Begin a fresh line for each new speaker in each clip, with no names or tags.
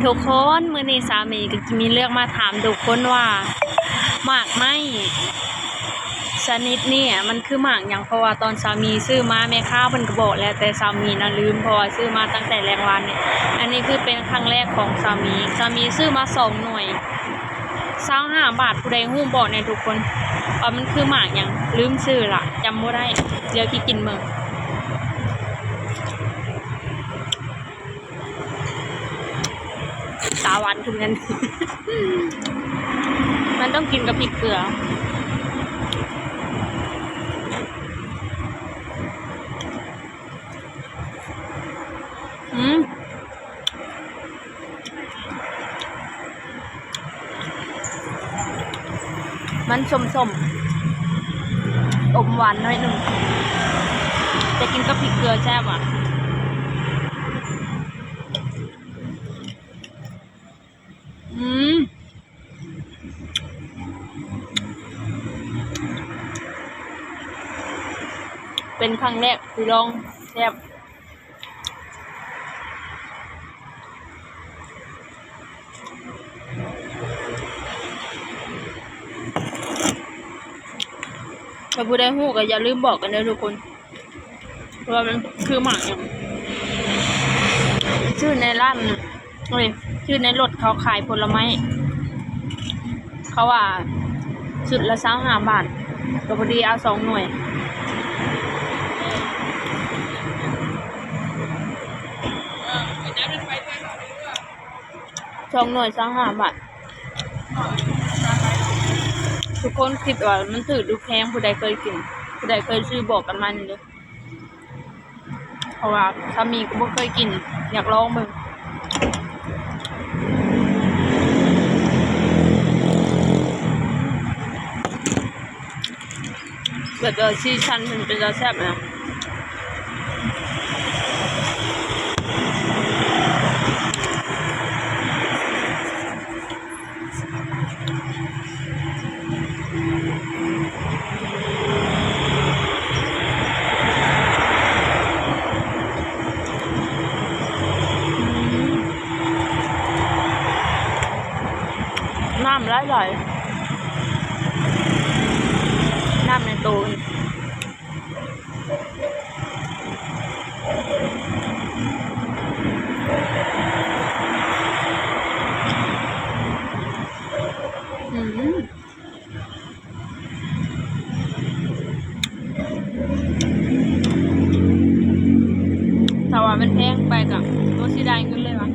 ทุกคนมื้อนี้สามีก็มีเรื่องมาถามทุกคนว่าหมากไหมชนิดนี้มันคือหมากหยังเพราะว่าตอนสามีซื้อมาแม่ค้าเพิ่นก็บอกแล้วแต่สามีน่ะลืมเพราะว่าซื้อมาตั้งแต่แรงวันนี่อันนี้คือเป็นครั้งแรกของสามีซื้อมา2หน่วย25 บาทผู้ใดฮู้บอกแน่ทุกคนว่ามันคือหมากหยังลืมชื่อละจำบ่ได้เดี๋ยวสิกินเบิ่งตาหวานขึ้นกัน มันต้องกินกับพริกเกลือมันส้มๆอมหวานหน่อยหนึ่งจะกินกับพริกเกลือแซ่บอ่ะเป็นครั้งแรกที่ลองแซ่บถ้าผู้ใดฮู้ก็อย่าลืมบอกกันเด้อทุกคนว่ามันคือหมากหยังชื่อในร้านชื่อในรถเขาขายผลไม้เขาว่าสุดละ25 บาทก็พอดีเอา2หน่วย2หน่วย25 บาททุกคนคิดว่ามันถือดูแพงผู้ใดเคยกินผู้ใดเคยซื้อบอกกันมานี่เด้อเพราะว่าสามีก็บ่เคยกินอยากลองเบิ่งแบบซีซันมันเป็นจะแซ่บนะน้ำไหลน้ำในตู้แต่ว่ามันแพงไปกับตัวสีได้เงินเลยวะ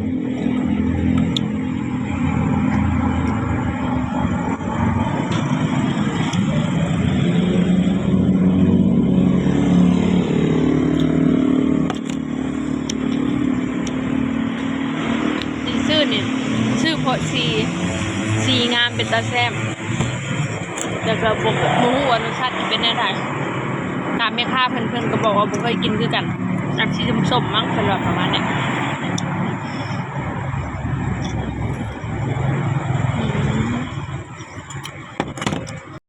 ชื่อเพราะสีงามเป็นตาแซ่บแต่ก็บ่ฮู้ว่ารสชาติเป็นแนวใดตามแม่ค้าเพิ่นก็บอกว่าบ่เคยกินคือกันอักสิส้มๆมั้งเพิ่นว่าประมาณนี้